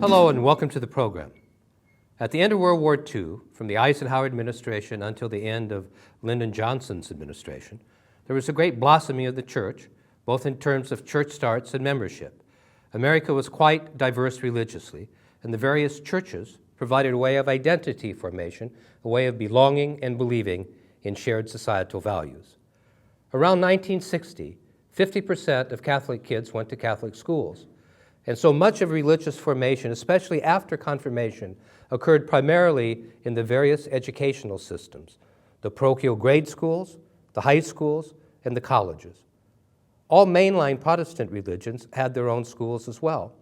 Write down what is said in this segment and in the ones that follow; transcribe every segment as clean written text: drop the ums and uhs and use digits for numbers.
Hello and welcome to the program. At the end of World War II, from the Eisenhower administration until the end of Lyndon Johnson's administration, there was a great blossoming of the church, both in terms of church starts and membership. America was quite diverse religiously, and the various churches provided a way of identity formation, a way of belonging and believing in shared societal values. Around 1960, 50% of Catholic kids went to Catholic schools. And so much of religious formation, especially after confirmation, occurred primarily in the various educational systems, the parochial grade schools, the high schools, and the colleges. All mainline Protestant religions had their own schools as well,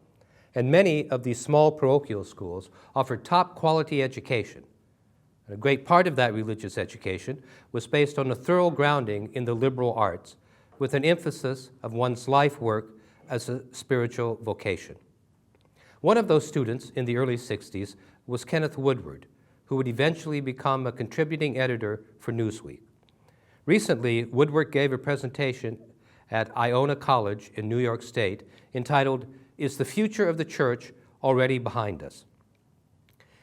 and many of these small parochial schools offered top quality education. And a great part of that religious education was based on a thorough grounding in the liberal arts, with an emphasis of one's life work as a spiritual vocation. One of those students in the early 60s was Kenneth Woodward, who would eventually become a contributing editor for Newsweek. Recently, Woodward gave a presentation at Iona College in New York State entitled, "Is the Future of the Church Already Behind Us?"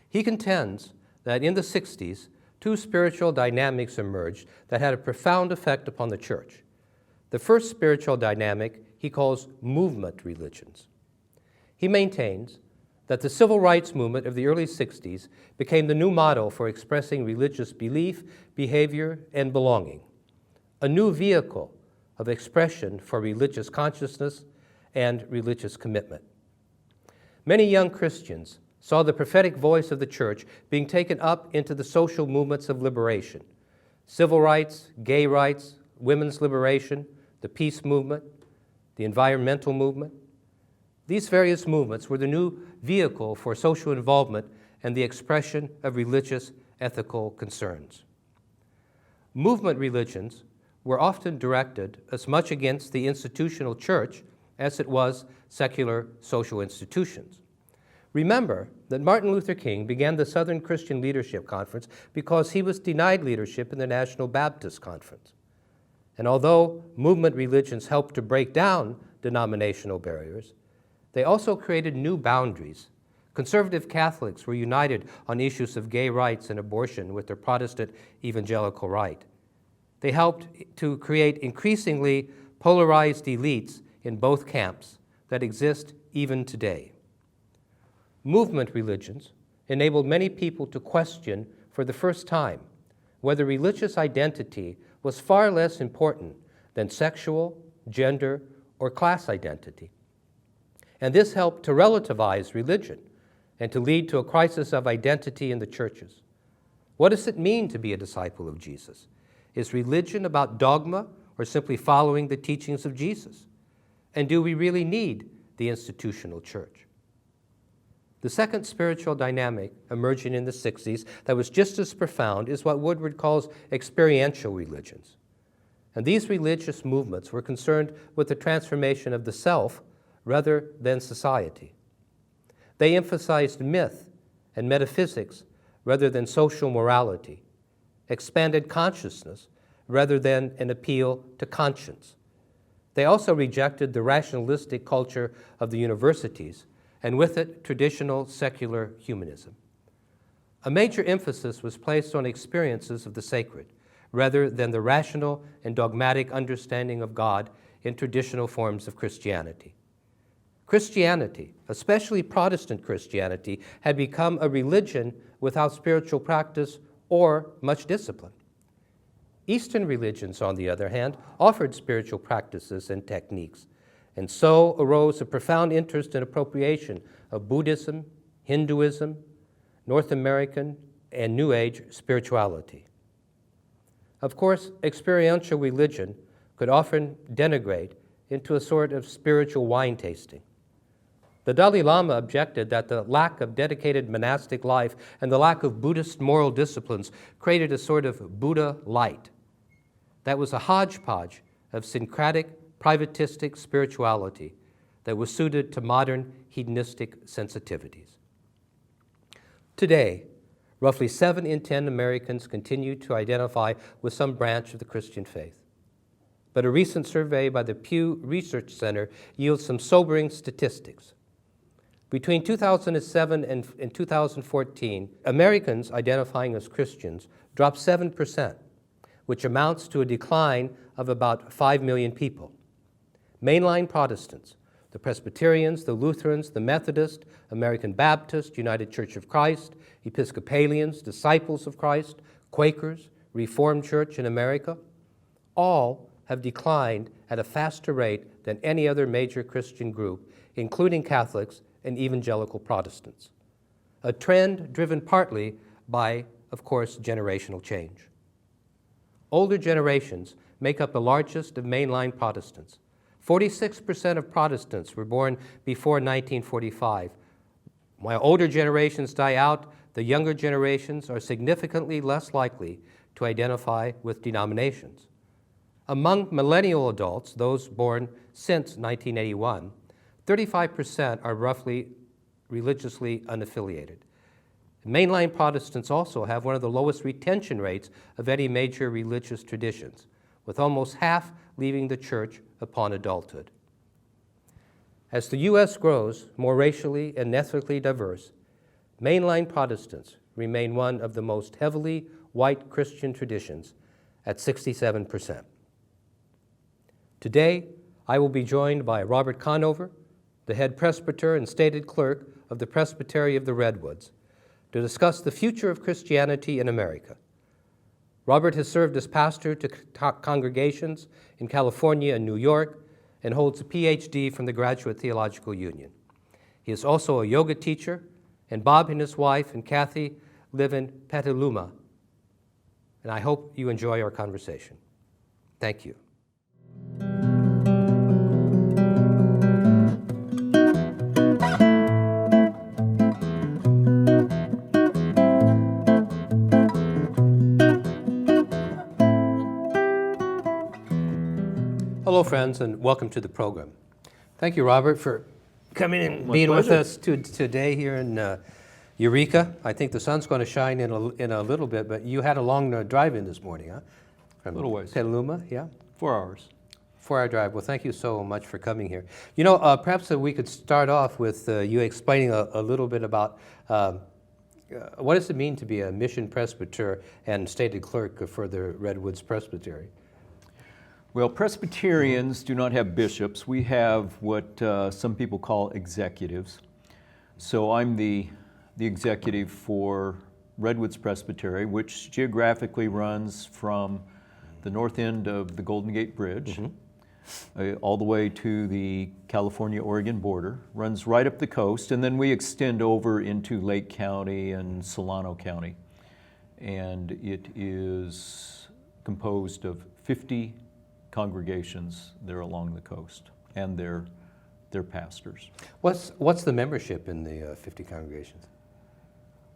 He contends that in the 60s, two spiritual dynamics emerged that had a profound effect upon the church. The first spiritual dynamic he calls movement religions. He maintains that the civil rights movement of the early 60s became the new model for expressing religious belief, behavior, and belonging, a new vehicle of expression for religious consciousness and religious commitment. Many young Christians saw the prophetic voice of the church being taken up into the social movements of liberation, civil rights, gay rights, women's liberation, the peace movement, the environmental movement. These various movements were the new vehicle for social involvement and the expression of religious ethical concerns. Movement religions were often directed as much against the institutional church as it was secular social institutions. Remember that Martin Luther King began the Southern Christian Leadership Conference because he was denied leadership in the National Baptist Conference. And although movement religions helped to break down denominational barriers, they also created new boundaries. Conservative Catholics were united on issues of gay rights and abortion with their Protestant evangelical right. They helped to create increasingly polarized elites in both camps that exist even today. Movement religions enabled many people to question for the first time whether religious identity was far less important than sexual, gender, or class identity. And this helped to relativize religion and to lead to a crisis of identity in the churches. What does it mean to be a disciple of Jesus? Is religion about dogma or simply following the teachings of Jesus? And do we really need the institutional church? The second spiritual dynamic emerging in the 60s that was just as profound is what Woodward calls experiential religions. And these religious movements were concerned with the transformation of the self rather than society. They emphasized myth and metaphysics rather than social morality, expanded consciousness rather than an appeal to conscience. They also rejected the rationalistic culture of the universities, and with it, traditional secular humanism. A major emphasis was placed on experiences of the sacred, rather than the rational and dogmatic understanding of God in traditional forms of Christianity. Christianity, especially Protestant Christianity, had become a religion without spiritual practice or much discipline. Eastern religions, on the other hand, offered spiritual practices and techniques, and so arose a profound interest and appropriation of Buddhism, Hinduism, North American, and New Age spirituality. Of course, experiential religion could often denigrate into a sort of spiritual wine tasting. The Dalai Lama objected that the lack of dedicated monastic life and the lack of Buddhist moral disciplines created a sort of Buddha light. That was a hodgepodge of syncretic, privatistic spirituality that was suited to modern hedonistic sensitivities. Today, roughly 7 in 10 Americans continue to identify with some branch of the Christian faith. But a recent survey by the Pew Research Center yields some sobering statistics. Between 2007 and 2014, Americans identifying as Christians dropped 7%, which amounts to a decline of about 5 million people. Mainline Protestants, the Presbyterians, the Lutherans, the Methodists, American Baptists, United Church of Christ, Episcopalians, Disciples of Christ, Quakers, Reformed Church in America, all have declined at a faster rate than any other major Christian group, including Catholics and evangelical Protestants. A trend driven partly by, of course, generational change. Older generations make up the largest of mainline Protestants. 46% of Protestants were born before 1945. While older generations die out, the younger generations are significantly less likely to identify with denominations. Among millennial adults, those born since 1981, 35% are roughly religiously unaffiliated. Mainline Protestants also have one of the lowest retention rates of any major religious traditions, with almost half leaving the church upon adulthood. As the U.S. grows more racially and ethnically diverse, mainline Protestants remain one of the most heavily white Christian traditions at 67%. Today, I will be joined by Robert Conover, the head presbyter and stated clerk of the Presbytery of the Redwoods, to discuss the future of Christianity in America. Robert has served as pastor to congregations in California and New York and holds a Ph.D. from the Graduate Theological Union. He is also a yoga teacher, and Bob and his wife and Kathy live in Petaluma. And I hope you enjoy our conversation. Thank you. Hello, friends, and welcome to the program. Thank you, Robert, for coming and being with us today here in Eureka. I think the sun's going to shine in a little bit, but you had a long drive in this morning, huh? From a little ways. Petaluma, yeah? 4 hours. 4-hour drive. Well, thank you so much for coming here. You know, perhaps we could start off with you explaining a little bit about what does it mean to be a mission presbyter and stated clerk for the Redwoods Presbytery? Well, Presbyterians do not have bishops. We have what some people call executives. So I'm the executive for Redwoods Presbytery, which geographically runs from the north end of the Golden Gate Bridge all the way to the California-Oregon border, runs right up the coast, and then we extend over into Lake County and Solano County. And it is composed of 50 congregations there along the coast and their pastors. What's the membership in the 50 congregations?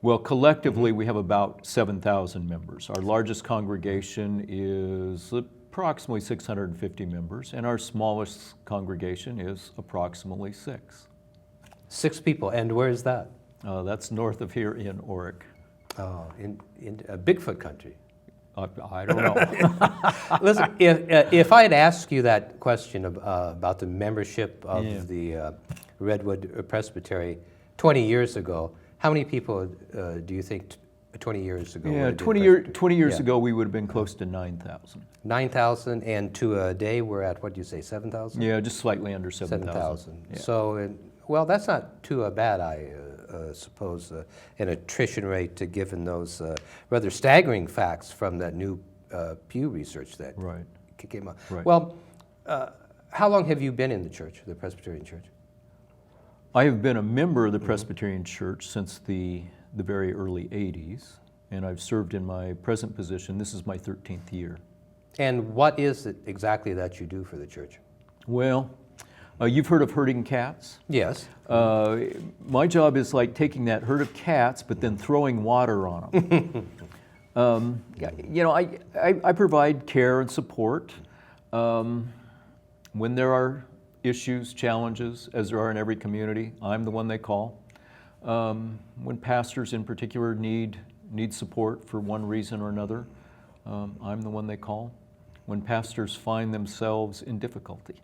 Well, collectively we have about 7,000 members. Our largest congregation is approximately 650 members, and our smallest congregation is approximately 6. 6 people, and where is that? That's north of here in Oric. Oh, in Bigfoot country. I don't know. Listen, if I had asked you that question about the membership of the Redwood Presbytery 20 years ago, how many people do you think 20 years ago? Yeah, 20 years ago we would have been close to 9,000. 9,000, and to a day we're at, what do you say, 7,000? Yeah, just slightly under 7,000. 7,000. Yeah. So, well, that's not too bad, I suppose, an attrition rate given those rather staggering facts from that new Pew research that came out. Right. Well, how long have you been in the church, the Presbyterian Church? I have been a member of the Presbyterian Church since the very early 80s, and I've served in my present position. This is my 13th year. And what is it exactly that you do for the church? Well, you've heard of herding cats? Yes. My job is like taking that herd of cats, but then throwing water on them. You know, I provide care and support when there are issues, challenges, as there are in every community. I'm the one they call. When pastors in particular need support for one reason or another, I'm the one they call. When pastors find themselves in difficulty,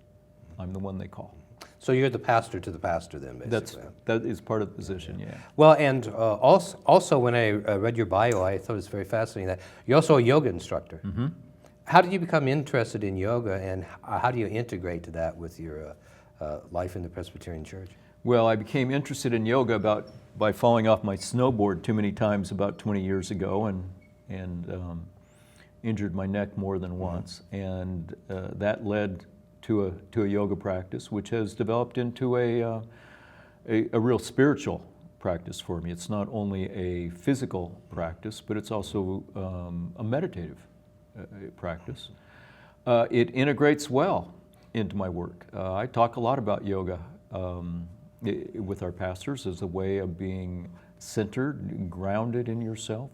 I'm the one they call. So you're the pastor to the pastor then, basically. That is part of the position, yeah. Well, and also when I read your bio, I thought it was very fascinating that you're also a yoga instructor. Mm-hmm. How did you become interested in yoga, and how do you integrate that with your life in the Presbyterian Church? Well, I became interested in yoga by falling off my snowboard too many times about 20 years ago, and injured my neck more than once, and that led to a yoga practice, which has developed into a real spiritual practice for me. It's not only a physical practice, but it's also a meditative practice. It integrates well into my work. I talk a lot about yoga with our pastors as a way of being centered, grounded in yourself.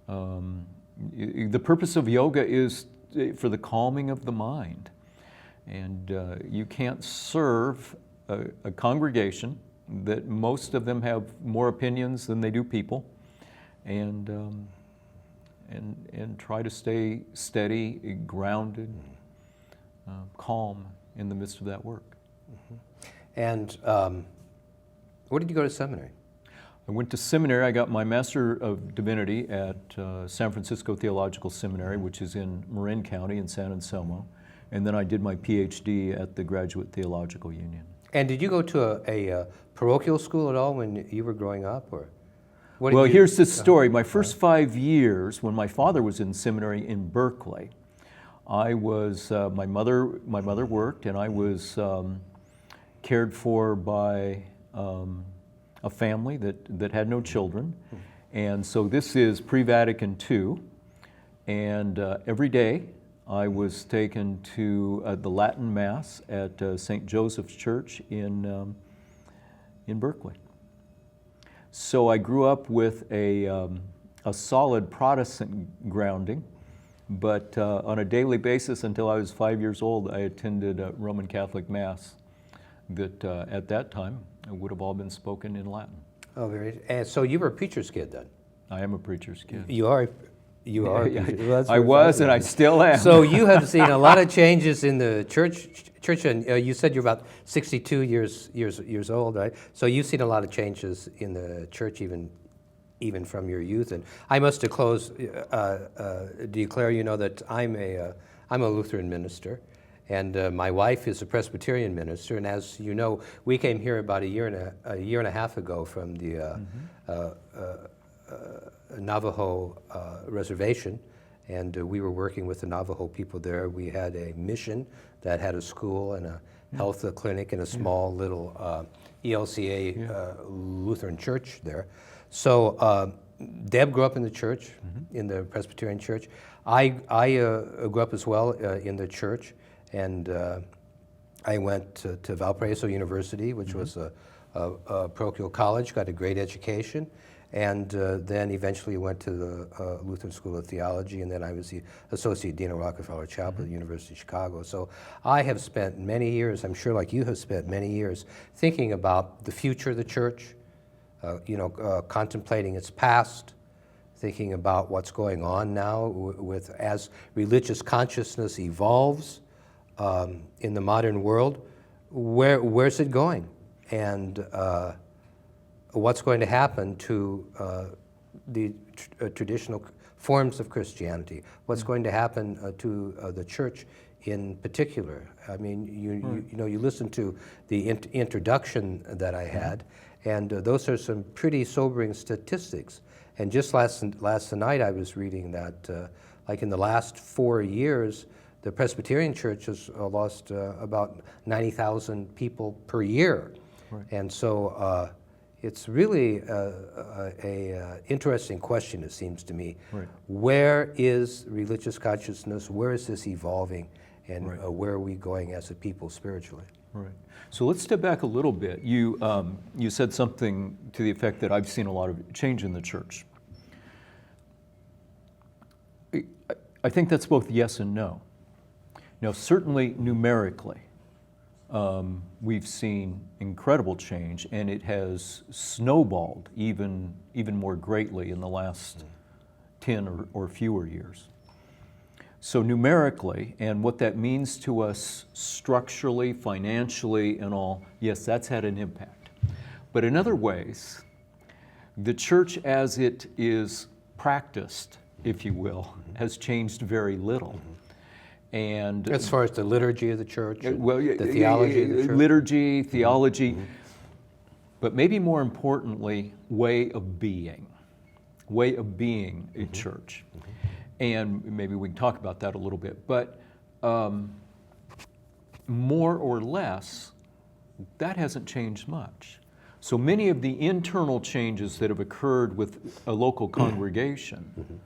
The purpose of yoga is for the calming of the mind. And you can't serve a congregation that most of them have more opinions than they do people, and try to stay steady, grounded, calm in the midst of that work. Mm-hmm. And where did you go to seminary? I went to seminary. I got my Master of Divinity at San Francisco Theological Seminary, which is in Marin County in San Anselmo. And then I did my Ph.D. at the Graduate Theological Union. And did you go to a parochial school at all when you were growing up, or? Well, here's the story. My first 5 years, when my father was in seminary in Berkeley, I was my mother worked, and I was cared for by a family that had no children, and so this is pre-Vatican II, and every day I was taken to the Latin Mass at St. Joseph's Church in Berkeley. So I grew up with a solid Protestant grounding, but on a daily basis until I was 5 years old, I attended a Roman Catholic Mass that at that time would have all been spoken in Latin. Oh, very. And so you were a preacher's kid then? I am a preacher's kid. You are. Well, I was, and I still am. So you have seen a lot of changes in the church, and you said you're about 62 years old, right? So you've seen a lot of changes in the church, even from your youth. And I must declare, that I'm a Lutheran minister, and my wife is a Presbyterian minister. And as you know, we came here about a year and a half ago from the Navajo reservation, and we were working with the Navajo people there. We had a mission that had a school and a health clinic and a small little ELCA Lutheran church there. So Deb grew up in the church, in the Presbyterian church. I grew up as well in the church, and I went to Valparaiso University, which was a parochial college, got a great education, and then eventually went to the Lutheran School of Theology, and then I was the Associate Dean of Rockefeller Chapel at the University of Chicago. So I have spent many years, I'm sure like you have spent many years, thinking about the future of the church, contemplating its past, thinking about what's going on now with as religious consciousness evolves in the modern world. Where's it going? And what's going to happen to the traditional forms of Christianity? What's going to happen to the church in particular? I mean, you listen to the introduction that I had, and those are some pretty sobering statistics. And just last night I was reading that, like in the last 4 years, the Presbyterian Church has lost about 90,000 people per year. Right. And so it's really a interesting question, it seems to me. Right. Where is religious consciousness? Where is this evolving? And where are we going as a people spiritually? Right. So let's step back a little bit. You said something to the effect that I've seen a lot of change in the church. I think that's both yes and no. Now, certainly numerically, we've seen incredible change, and it has snowballed even more greatly in the last 10 or fewer years. So numerically, and what that means to us structurally, financially, and all, yes, that's had an impact. But in other ways, the church as it is practiced, if you will, has changed very little. And As far as the liturgy of the church, well, the theology of the church? liturgy, theology, but maybe more importantly, way of being a church. And maybe we can talk about that a little bit, but more or less, that hasn't changed much. So many of the internal changes that have occurred with a local congregation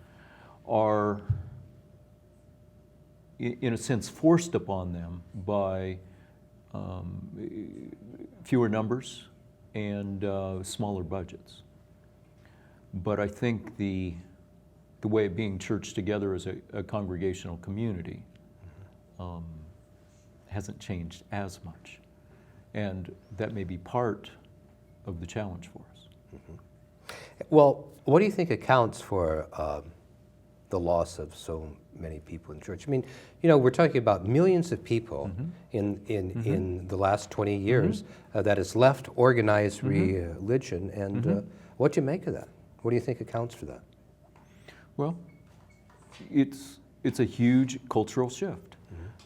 are, in a sense, forced upon them by fewer numbers and smaller budgets. But I think the way of being church together as a congregational community hasn't changed as much. And that may be part of the challenge for us. Well, what do you think accounts for the loss of so many people in church? I mean, we're talking about millions of people in the last 20 years that has left organized religion, and what do you make of that? What do you think accounts for that? Well, it's a huge cultural shift.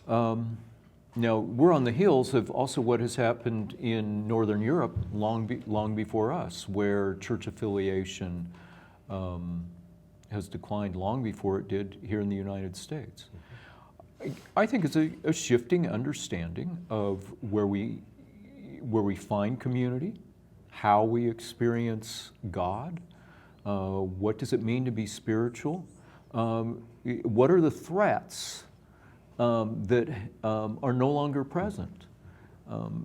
Now, we're on the heels of also what has happened in Northern Europe long before us, where church affiliation has declined long before it did here in the United States. I think it's a shifting understanding of where we find community, how we experience God, what does it mean to be spiritual, what are the threats that are no longer present. I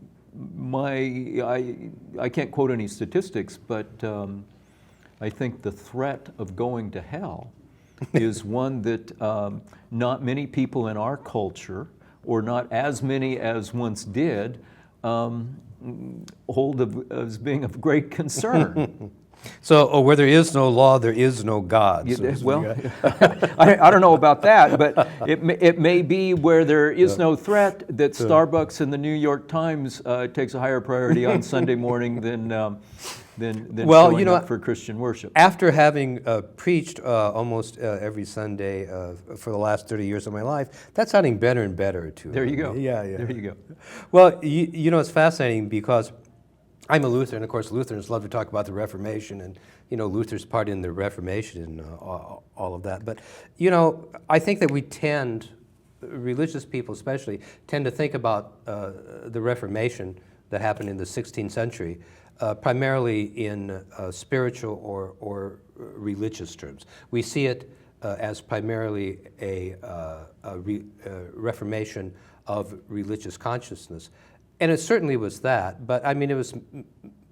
can't quote any statistics, but I think the threat of going to hell is one that not many people in our culture, or not as many as once did, hold as being of great concern. So, where there is no law, there is no God. Well, I don't know about that, but it may be where there is no threat that Starbucks and the New York Times takes a higher priority on Sunday morning than showing up for Christian worship. After having preached almost every Sunday for the last 30 years of my life, that's sounding better and better to me. There you go. Yeah. There you go. Well, it's fascinating because I'm a Lutheran. Of course, Lutherans love to talk about the Reformation and, Luther's part in the Reformation and all of that. But, I think that religious people especially, tend to think about the Reformation that happened in the 16th century primarily in spiritual or religious terms. We see it as primarily a reformation of religious consciousness. And it certainly was that, but I mean, it was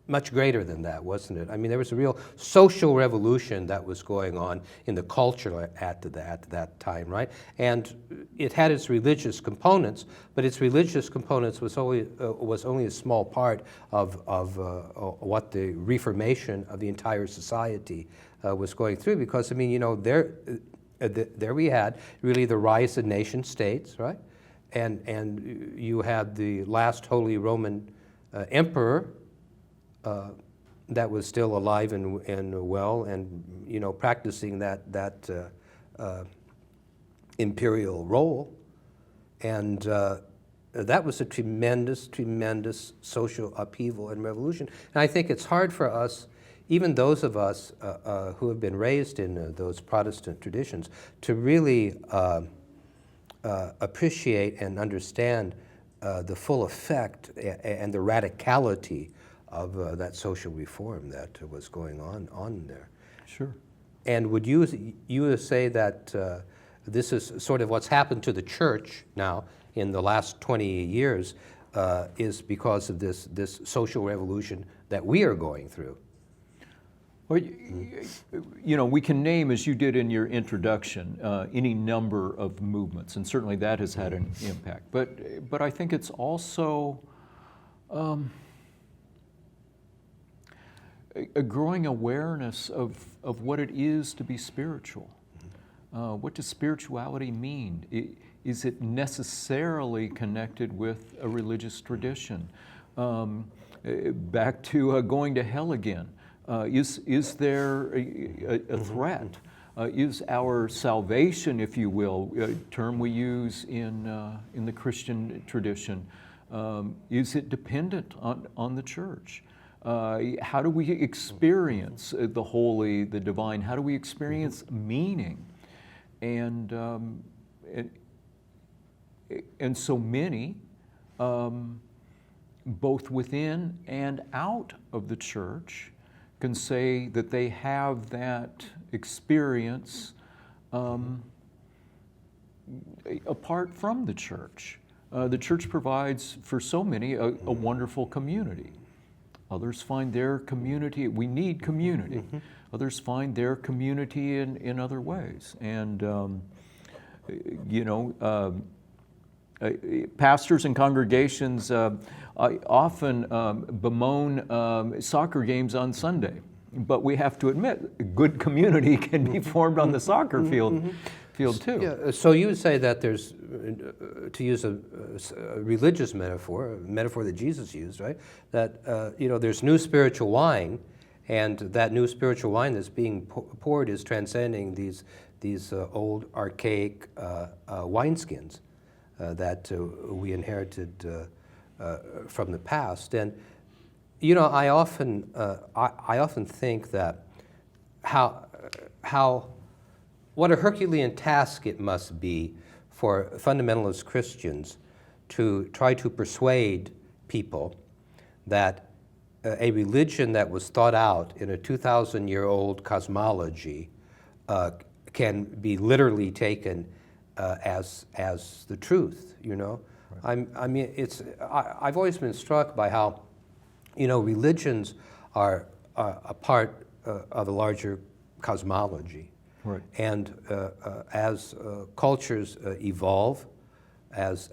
much greater than that, wasn't it? I mean, there was a real social revolution that was going on in the culture at that time, right? And it had its religious components, but its religious components was only a small part of what the reformation of the entire society was going through. Because I mean, there we had really the rise of nation states, right? And you had the last Holy Roman Emperor that was still alive and well, and practicing that imperial role, and that was a tremendous social upheaval and revolution. And I think it's hard for us, even those of us who have been raised in those Protestant traditions, to really appreciate and understand the full effect and the radicality of that social reform that was going on there. Sure. And would you say that this is sort of what's happened to the church now in the last 20 years is because of this social revolution that we are going through? Well, we can name, as you did in your introduction, any number of movements, and certainly that has had an impact. But I think it's also A growing awareness of what it is to be spiritual. What does spirituality mean? Is it necessarily connected with a religious tradition? Back to going to hell again. Is there a threat? Is our salvation, if you will, a term we use in the Christian tradition, is it dependent on the church? How do we experience the holy, the divine? How do we experience meaning? And so many, both within and out of the church, can say that they have that experience apart from the church. The church provides for so many a wonderful community. Others find their community, we need community. Others find their community in other ways. And, pastors and congregations often bemoan soccer games on Sunday. But we have to admit, good community can be formed on the soccer field too. Yeah, so you would say that there's, to use a religious metaphor, a metaphor that Jesus used, right? That there's new spiritual wine, and that new spiritual wine that's being poured is transcending these old archaic wineskins that we inherited from the past. And I often think that what a Herculean task it must be for fundamentalist Christians to try to persuade people that a religion that was thought out in a 2,000-year-old cosmology can be literally taken as the truth. Right. I've always been struck by how religions are a part of a larger cosmology. Right. And as cultures evolve, as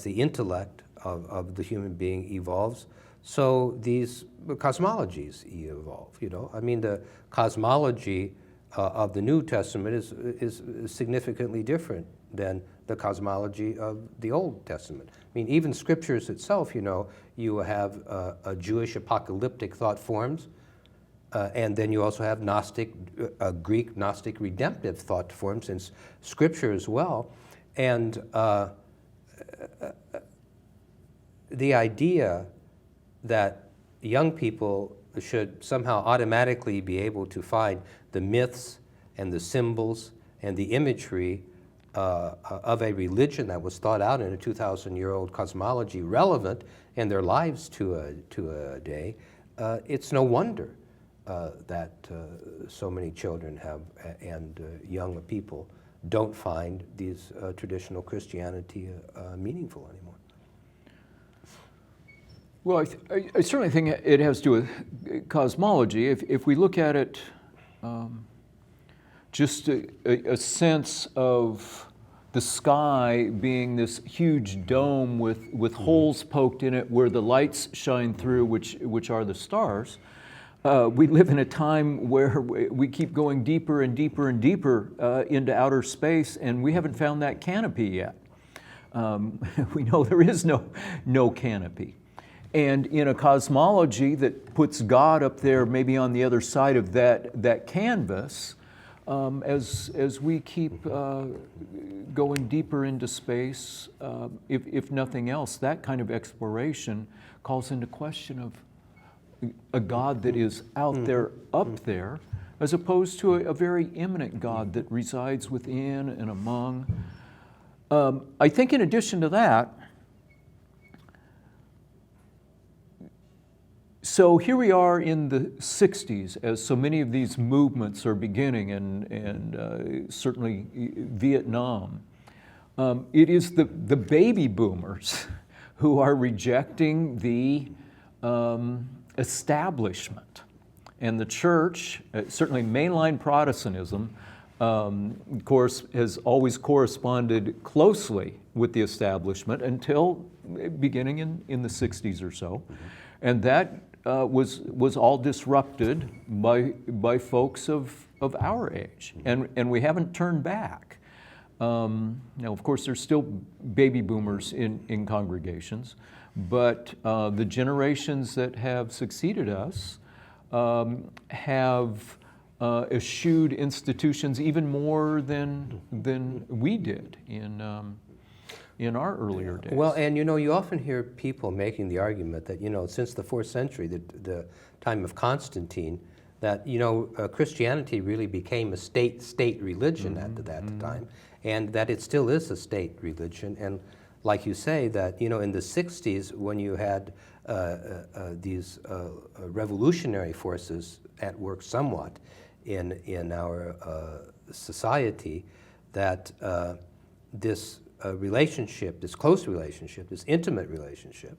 the intellect of the human being evolves, so these cosmologies evolve. The cosmology of the New Testament is significantly different than the cosmology of the Old Testament. Even Scriptures itself, you have a Jewish apocalyptic thought forms. And then you also have Greek Gnostic redemptive thought forms in Scripture as well. And the idea that young people should somehow automatically be able to find the myths and the symbols and the imagery of a religion that was thought out in a 2,000-year-old cosmology relevant in their lives to a day, it's no wonder that so many children have and young people don't find these traditional Christianity meaningful anymore. Well, I certainly think it has to do with cosmology. If we look at it, just a sense of the sky being this huge dome with holes poked in it where the lights shine through, which are the stars. We live in a time where we keep going deeper and deeper and deeper into outer space, and we haven't found that canopy yet. We know there is no canopy. And in a cosmology that puts God up there, maybe on the other side of that canvas, as we keep going deeper into space, if nothing else, that kind of exploration calls into question of a God that is out there, up there, as opposed to a very immanent God that resides within and among. I think in addition to that, so here we are in the 60s, as so many of these movements are beginning, and certainly Vietnam. It is the baby boomers who are rejecting the establishment. And the church, certainly mainline Protestantism, of course, has always corresponded closely with the establishment until beginning in the 60s or so. And that was all disrupted by folks of our age. And we haven't turned back. Now, of course, there's still baby boomers in congregations, but the generations that have succeeded us have eschewed institutions even more than we did in our earlier days. Well, and you often hear people making the argument that, since the 4th century, the time of Constantine, that, Christianity really became a state religion at that time, and that it still is a state religion. And like you say, that, in the 60s, when you had these revolutionary forces at work somewhat in our society, that this relationship, this close relationship, this intimate relationship,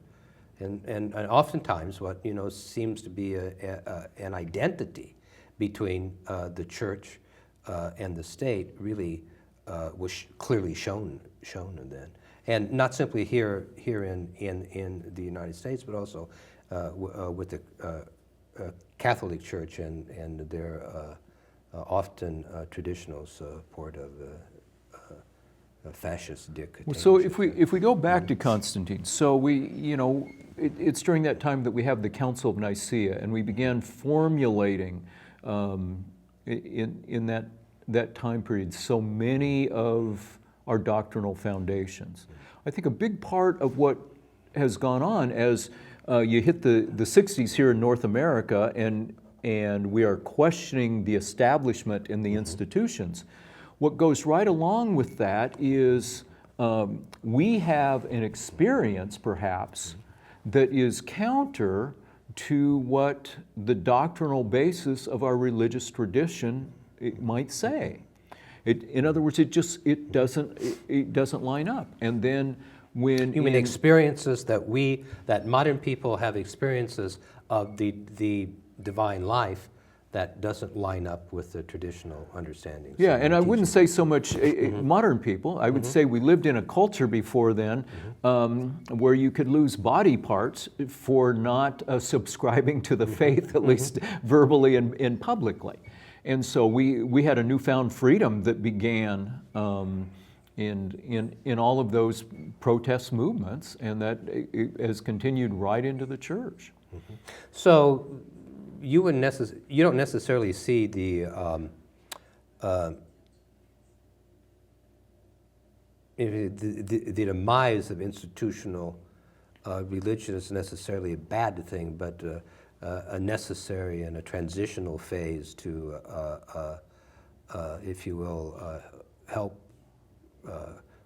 and oftentimes what seems to be an identity between the church and the state really was clearly shown then, and not simply here in the United States, but also with the Catholic Church and their often traditional support of fascist dictatorship. So if we go back to Constantine, so it's during that time that we have the Council of Nicaea, and we began formulating in that time period so many of our doctrinal foundations. I think a big part of what has gone on as you hit the 60s here in North America, and we are questioning the establishment and the institutions. What goes right along with that is we have an experience, perhaps, that is counter to what the doctrinal basis of our religious tradition might say. In other words, it doesn't line up. And then when you mean experiences that modern people have experiences of the divine life that doesn't line up with the traditional understandings. Yeah, and I wouldn't say so much modern people. I would say we lived in a culture before then where you could lose body parts for not subscribing to the faith, at least verbally and publicly. And so we had a newfound freedom that began in all of those protest movements, and that has continued right into the church. So you don't necessarily see the demise of institutional religion is necessarily a bad thing, but a necessary and a transitional phase to, if you will, help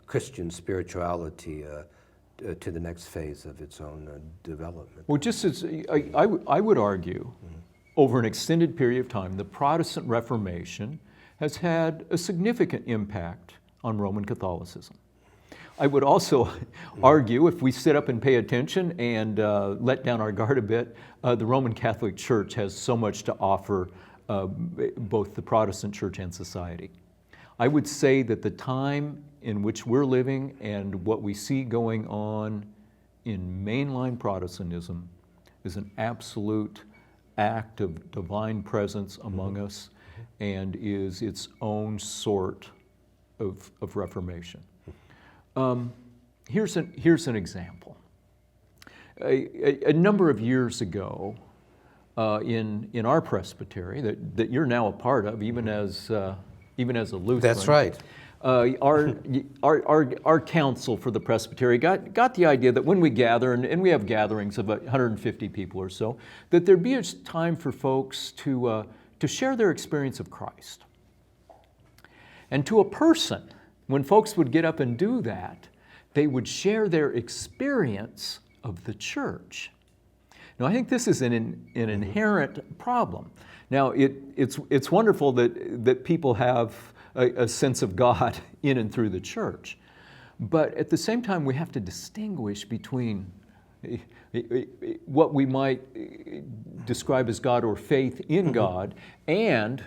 Christian spirituality to the next phase of its own development. Well, just as I would argue, over an extended period of time, the Protestant Reformation has had a significant impact on Roman Catholicism. I would also argue, if we sit up and pay attention and let down our guard a bit, the Roman Catholic Church has so much to offer both the Protestant church and society. I would say that the time in which we're living and what we see going on in mainline Protestantism is an absolute act of divine presence among us and is its own sort of reformation. Here's an example. A number of years ago, in our presbytery that you're now a part of, even as a Lutheran. That's right. Our council for the presbytery got the idea that when we gather, and we have gatherings of 150 people or so, that there'd be a time for folks to share their experience of Christ. And to a person, when folks would get up and do that, they would share their experience of the church. Now, I think this is an inherent problem. Now, it's wonderful that people have a sense of God in and through the church. But at the same time, we have to distinguish between what we might describe as God or faith in God and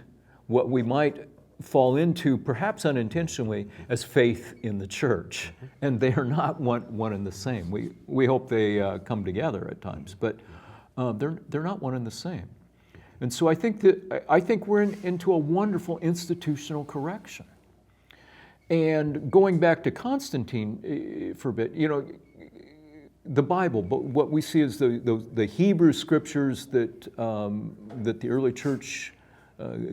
what we might fall into, perhaps unintentionally, as faith in the church. And they are not one and the same. We hope they come together at times, but they're not one and the same. And so I think we're into a wonderful institutional correction. And going back to Constantine for a bit, the Bible, but what we see is the Hebrew scriptures that the early church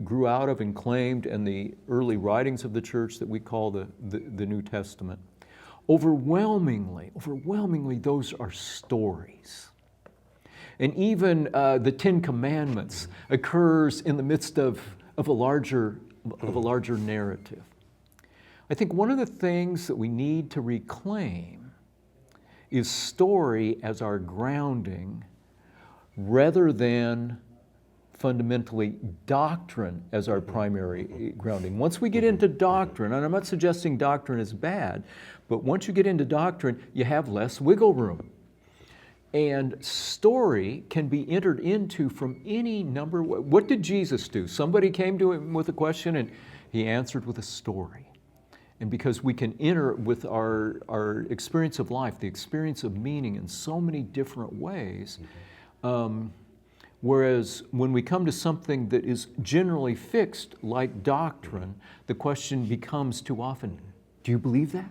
grew out of and claimed, and the early writings of the church that we call the New Testament. Overwhelmingly, those are stories. And even the Ten Commandments occurs in the midst of a larger narrative. I think one of the things that we need to reclaim is story as our grounding rather than fundamentally doctrine as our primary grounding. Once we get into doctrine, and I'm not suggesting doctrine is bad, but once you get into doctrine, you have less wiggle room. And story can be entered into from any number. What did Jesus do? Somebody came to him with a question and he answered with a story. And because we can enter with our experience of life, the experience of meaning in so many different ways, whereas when we come to something that is generally fixed, like doctrine, the question becomes too often, do you believe that?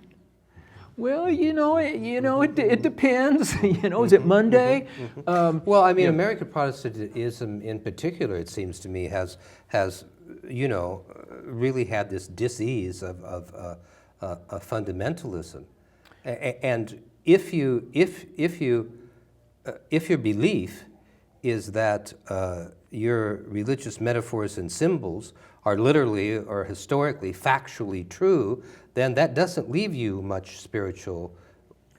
Well, it depends. Is it Monday? Well, I mean, American Protestantism in particular, it seems to me, has really had this dis-ease of fundamentalism, and if your belief is that your religious metaphors and symbols are literally or historically, factually true, then that doesn't leave you much spiritual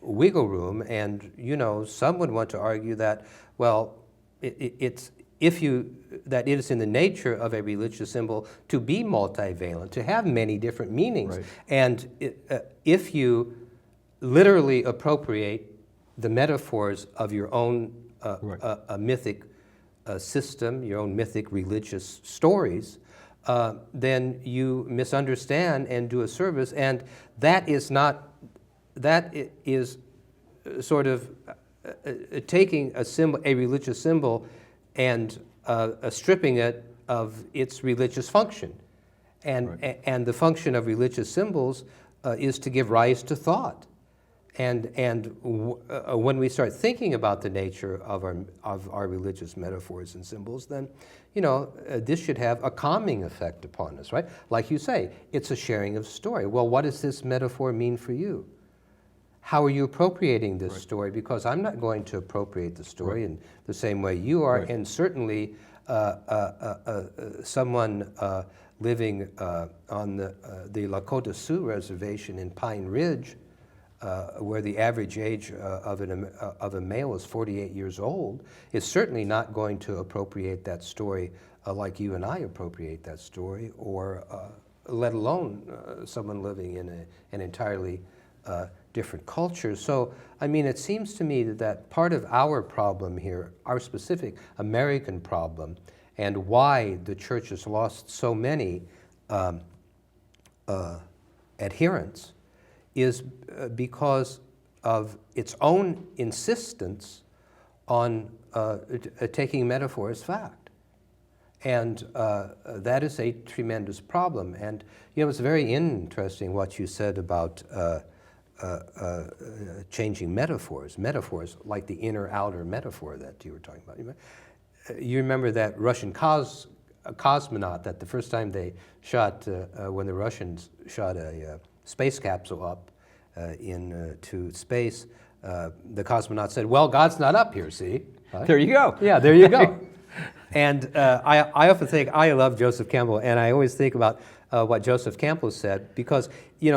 wiggle room. And some would want to argue that, well, that it is in the nature of a religious symbol to be multivalent, to have many different meanings. Right. And if you literally appropriate the metaphors of your own a mythic system, your own mythic religious stories, then you misunderstand and do a service, and that is sort of taking a symbol, a religious symbol, and stripping it of its religious function. And the function of religious symbols is to give rise to thought. And when we start thinking about the nature of our religious metaphors and symbols, then this should have a calming effect upon us, right? Like you say, it's a sharing of story. Well, what does this metaphor mean for you? How are you appropriating this story? Because I'm not going to appropriate the story in the same way you are, and certainly someone living on the Lakota Sioux Reservation in Pine Ridge, where the average age of a male is 48 years old, is certainly not going to appropriate that story like you and I appropriate that story, or let alone someone living in an entirely different culture. So, I mean, it seems to me that part of our problem here, our specific American problem, and why the church has lost so many adherents, is because of its own insistence on taking metaphor as fact. And that is a tremendous problem. And it's very interesting what you said about changing metaphors like the inner-outer metaphor that you were talking about. You remember that Russian cosmonaut that the first time they shot, when the Russians shot a space capsule up into space, the cosmonaut said, "Well, God's not up here, see?" Right? There you go. Yeah, there you go. And I often think, I love Joseph Campbell, and I always think about what Joseph Campbell said, because he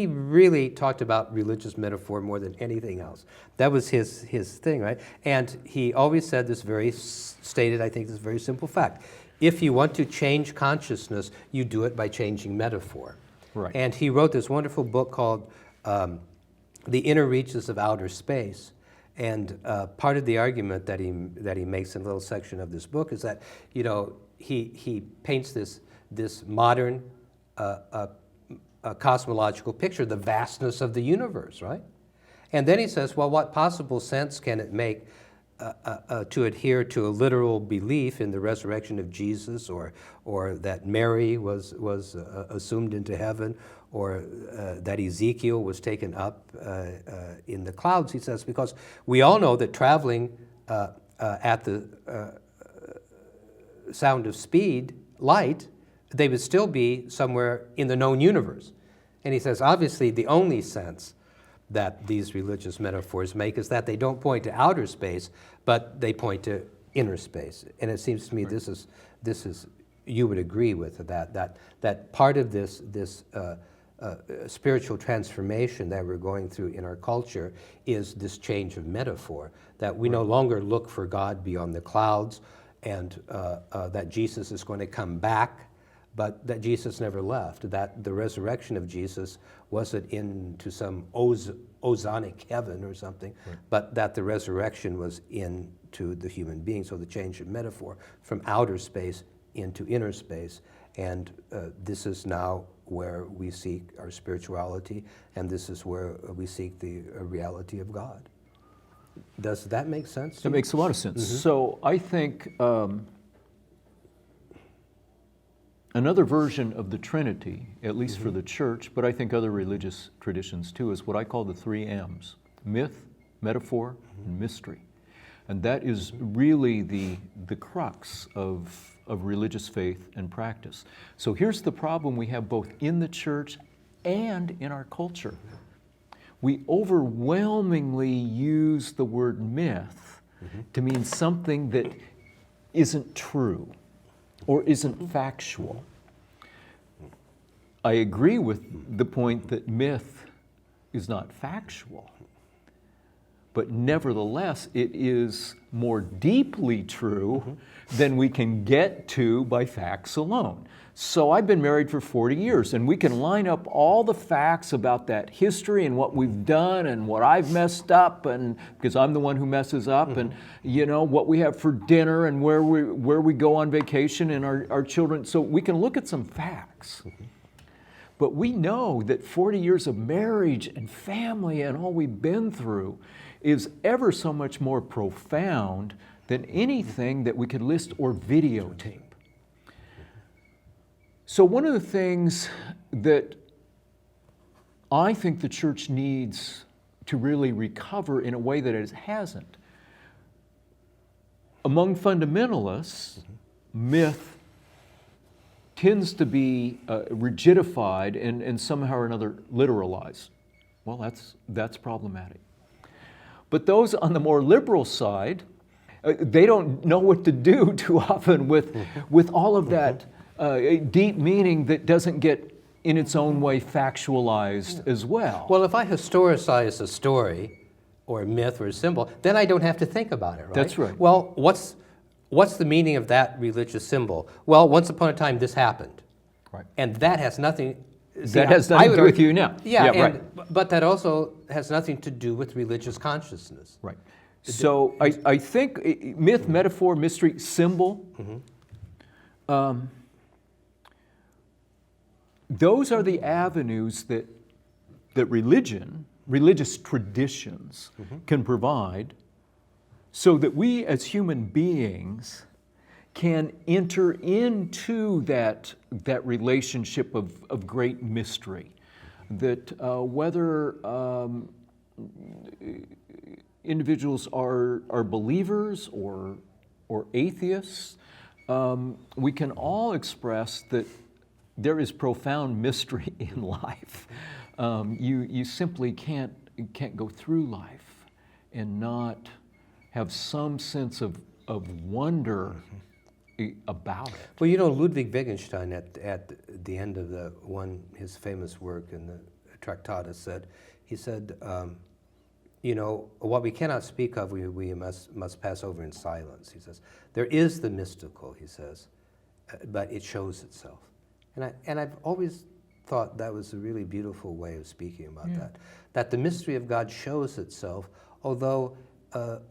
really talked about religious metaphor more than anything else. That was his thing, right? And he always said this stated, I think, this very simple fact: if you want to change consciousness, you do it by changing metaphor. Right. And he wrote this wonderful book called The Inner Reaches of Outer Space. And part of the argument that he makes in a little section of this book is that he paints this this modern cosmological picture, the vastness of the universe, right? And then he says, well, what possible sense can it make to adhere to a literal belief in the resurrection of Jesus, or that Mary was assumed into heaven, or that Ezekiel was taken up in the clouds? He says, because we all know that traveling at the sound of speed, light, they would still be somewhere in the known universe. And he says, obviously, the only sense that these religious metaphors make is that they don't point to outer space, but they point to inner space. And it seems to me this is you would agree with that part of this spiritual transformation that we're going through in our culture is this change of metaphor, that we no longer look for God beyond the clouds, and that Jesus is going to come back, but that Jesus never left, that the resurrection of Jesus wasn't into some ozonic heaven or something, but that the resurrection was into the human being. So the change of metaphor from outer space into inner space. And this is now where we seek our spirituality, and this is where we seek the reality of God. Does that make sense? That makes a lot of sense. Mm-hmm. So I think another version of the Trinity, at least for the church, but I think other religious traditions too, is what I call the 3 M's: myth, metaphor, and mystery. And that is really the crux of religious faith and practice. So here's the problem we have both in the church and in our culture. We overwhelmingly use the word myth to mean something that isn't true or isn't factual. I agree with the point that myth is not factual, but nevertheless it is more deeply true than we can get to by facts alone. So I've been married for 40 years, and we can line up all the facts about that history and what we've done and what I've messed up, and because I'm the one who messes up, and you know what we have for dinner and where we go on vacation and our children. So we can look at some facts. But we know that 40 years of marriage and family and all we've been through is ever so much more profound than anything that we could list or videotape. So one of the things that I think the church needs to really recover in a way that it hasn't, among fundamentalists, myth tends to be rigidified and somehow or another literalized. Well, that's problematic. But those on the more liberal side, they don't know what to do too often with all of that deep meaning that doesn't get in its own way factualized as well. Well, if I historicize a story or a myth or a symbol, then I don't have to think about it, right? That's right. Well, what's the meaning of that religious symbol? Well, once upon a time this happened. Right. And that has nothing... That has nothing to do with you now. Yeah, right. But that also has nothing to do with religious consciousness. Right. So I think myth, metaphor, mystery, symbol, those are the avenues that religious traditions can provide, so that we as human beings can enter into that relationship of great mystery. That whether individuals are believers or atheists, we can all express that there is profound mystery in life. You simply can't go through life and not have some sense of wonder about it. Well, you know, Ludwig Wittgenstein at the end of his famous work in the Tractatus said, you know, what we cannot speak of, we must pass over in silence. He says, there is the mystical, he says, but it shows itself. And I've always thought that was a really beautiful way of speaking about that the mystery of God shows itself, although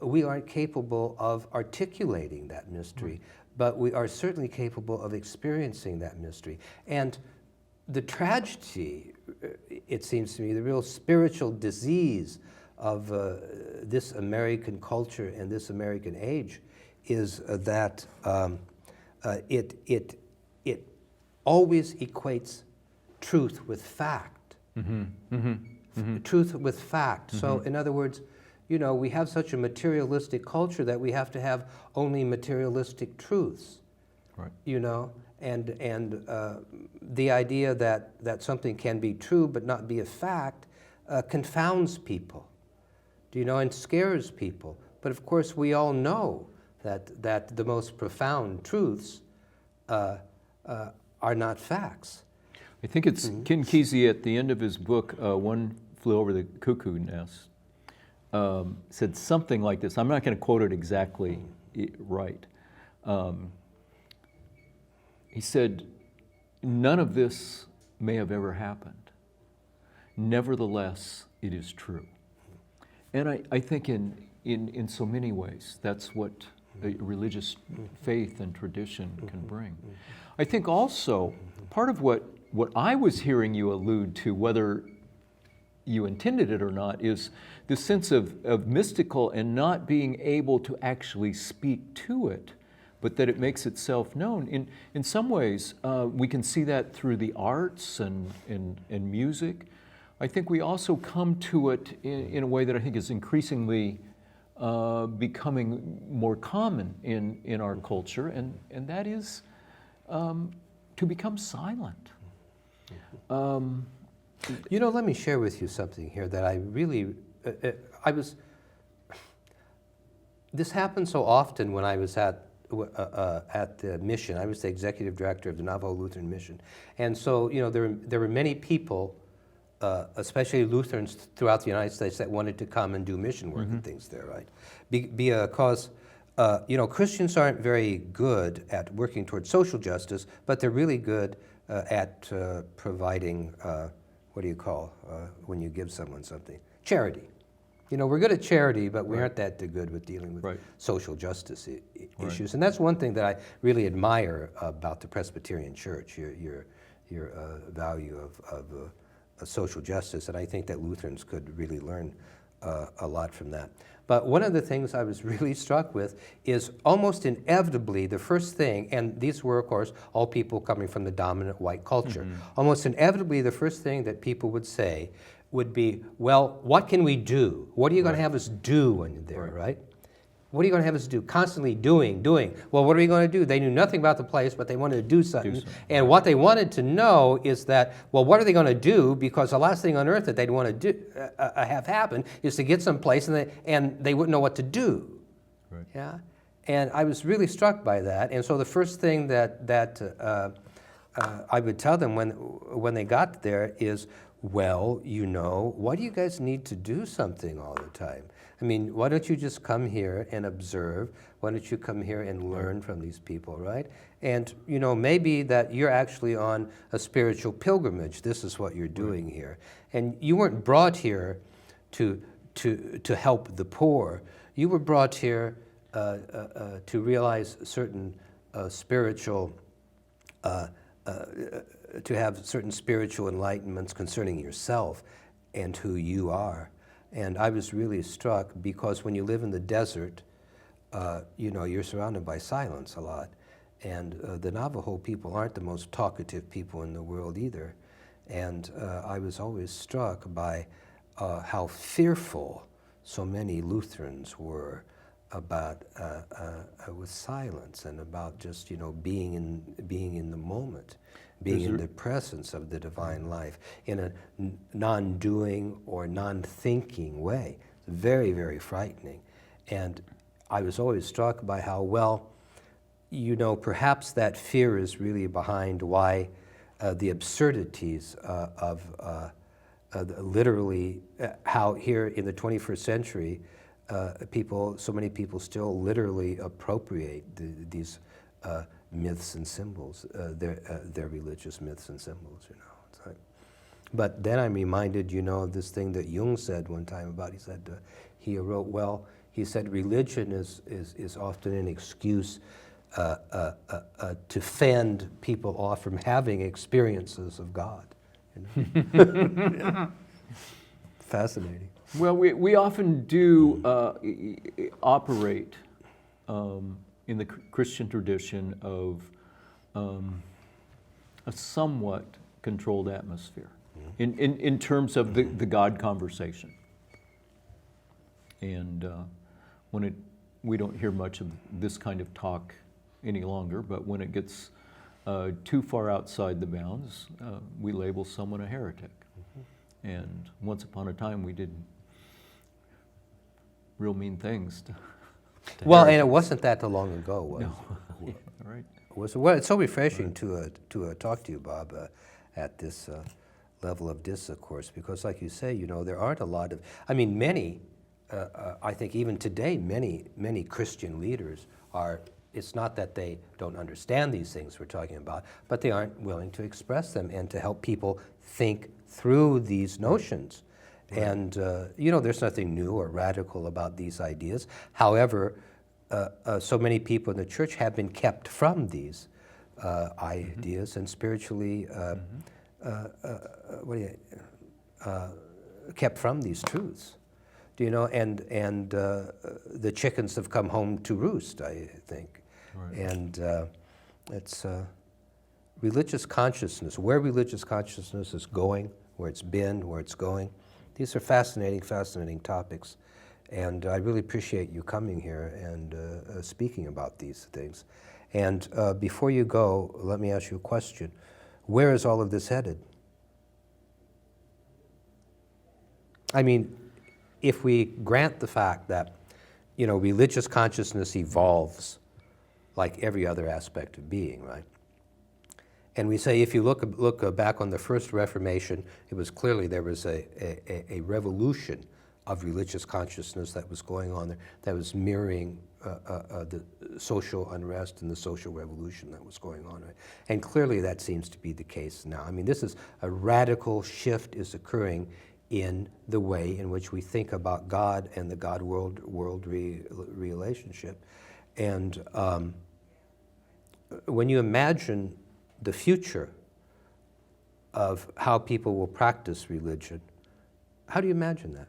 we aren't capable of articulating that mystery, but we are certainly capable of experiencing that mystery. And the tragedy, it seems to me, the real spiritual disease of this American culture and this American age is that it always equates truth with fact. Truth with fact. So in other words, you know, we have such a materialistic culture that we have to have only materialistic truths. Right. You know, and the idea that something can be true but not be a fact confounds people, you know, and scares people. But of course, we all know that the most profound truths are not facts. I think it's Ken Kesey at the end of his book, One Flew Over the Cuckoo Nest, said something like this. I'm not going to quote it exactly right. He said, "None of this may have ever happened. Nevertheless, it is true." And I think in so many ways, that's what a religious faith and tradition can bring. I think also part of what I was hearing you allude to, whether you intended it or not, is this sense of mystical and not being able to actually speak to it, but that it makes itself known. In some ways, we can see that through the arts and music. I think we also come to it in a way that I think is increasingly becoming more common in our culture, and that is to become silent. You know, let me share with you something here that I really, this happened so often when I was at the mission. I was the executive director of the Navajo Lutheran Mission. And so, you know, there were many people, especially Lutherans throughout the United States, that wanted to come and do mission work and things there, right? Because, you know, Christians aren't very good at working towards social justice, but they're really good at providing, what do you call when you give someone something? Charity. You know, we're good at charity, but we aren't that good with dealing with social justice issues. And that's one thing that I really admire about the Presbyterian Church, your value of social justice, and I think that Lutherans could really learn a lot from that. But one of the things I was really struck with is almost inevitably the first thing, and these were, of course, all people coming from the dominant white culture, almost inevitably the first thing that people would say would be, well, what can we do? What are you going to have us do when you're there, right? What are you going to have us do? Constantly doing. Well, what are we going to do? They knew nothing about the place, but they wanted to do something. And what they wanted to know is that, well, what are they going to do? Because the last thing on earth that they'd want to do, have happen is to get someplace and they wouldn't know what to do. Right. Yeah? And I was really struck by that. And so the first thing that I would tell them when they got there is, well, you know, why do you guys need to do something all the time? I mean, why don't you just come here and observe? Why don't you come here and learn from these people, right? And, you know, maybe that you're actually on a spiritual pilgrimage. This is what you're doing here. And you weren't brought here to help the poor. You were brought here to realize certain spiritual to have certain spiritual enlightenments concerning yourself and who you are. And I was really struck because when you live in the desert, you know, you're surrounded by silence a lot. And the Navajo people aren't the most talkative people in the world either. And I was always struck by how fearful so many Lutherans were about with silence and about just, you know, being in the moment, being in the presence of the divine life in a non-doing or non-thinking way. Very, very frightening. And I was always struck by how, well, you know, perhaps that fear is really behind why the absurdities of literally how here in the 21st century so many people still literally appropriate these myths and symbols, their religious myths and symbols, you know. It's like, but then I'm reminded, you know, of this thing that Jung said one time about, he said, he wrote, well, he said religion is often an excuse to fend people off from having experiences of God. You know? Yeah. Fascinating. Well, we often do operate in the Christian tradition of a somewhat controlled atmosphere in terms of the God conversation. And we don't hear much of this kind of talk any longer, but when it gets too far outside the bounds, we label someone a heretic. And once upon a time, we did real mean things to Well, heretics. and it wasn't that long ago, was No. it? Yeah, right. Well, it's so refreshing to talk to you, Bob, at this level of discourse, because like you say, you know, there aren't a lot of, I mean, many, I think even today, many Christian leaders are, it's not that they don't understand these things we're talking about, but they aren't willing to express them and to help people think through these notions. Right. And, you know, there's nothing new or radical about these ideas. However, so many people in the church have been kept from these ideas and spiritually kept from these truths. Do you know? And the chickens have come home to roost, I think. Right. And it's religious consciousness, where religious consciousness is going, where it's been, where it's going. These are fascinating, fascinating topics. And I really appreciate you coming here and speaking about these things. And before you go, let me ask you a question. Where is all of this headed? I mean, if we grant the fact that, you know, religious consciousness evolves like every other aspect of being, right? And we say if you look back on the first Reformation, it was clearly there was a revolution of religious consciousness that was going on there, that was mirroring the social unrest and the social revolution that was going on. Right? And clearly that seems to be the case now. I mean, this is a radical shift is occurring in the way in which we think about God and the God-world relationship. And when you imagine the future of how people will practice religion, how do you imagine that?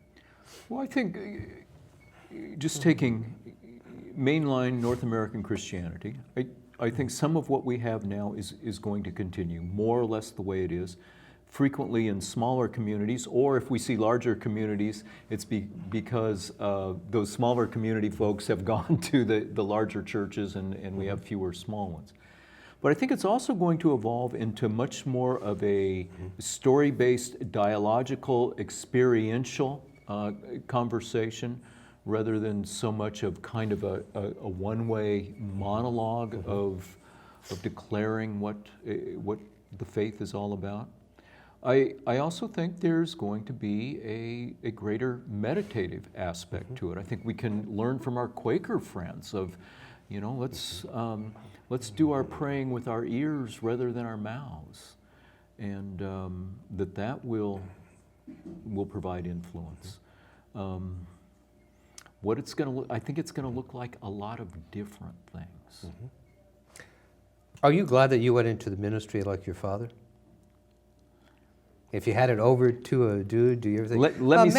Well, I think just taking mainline North American Christianity, I think some of what we have now is going to continue more or less the way it is, frequently in smaller communities, or if we see larger communities, it's because those smaller community folks have gone to the larger churches and we have fewer small ones. But I think it's also going to evolve into much more of a story-based, dialogical, experiential conversation, rather than so much of kind of a one-way monologue of declaring what the faith is all about. I also think there's going to be a greater meditative aspect to it. I think we can learn from our Quaker friends of, you know, let's do our praying with our ears rather than our mouths, and that will provide influence. What it's going to look, I think it's going to look like a lot of different things. Mm-hmm. Are you glad that you went into the ministry like your father? If you had it over to a dude, do you ever think, let me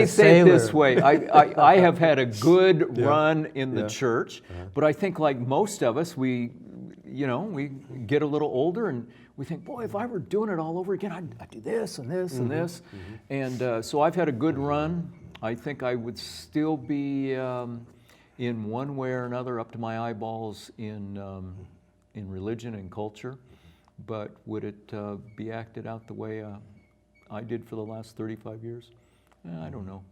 say it this way. I have had a good run in the church, but I think like most of us, we get a little older and we think, boy, if I were doing it all over again, I'd do this and this and this. Mm-hmm. And so I've had a good run. I think I would still be in one way or another up to my eyeballs in religion and culture. But would it be acted out the way I did for the last 35 years? I don't know.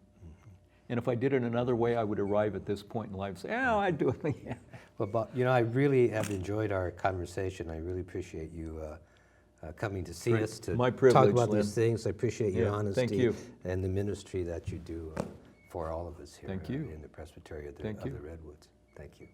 And if I did it another way, I would arrive at this point in life and say, oh, I'd do it again. Well, Bob, you know, I really have enjoyed our conversation. I really appreciate you coming to see us to talk about Lynn. these things. I appreciate your honesty thank you. and the ministry that you do for all of us here in the Presbytery of the Redwoods. Thank you.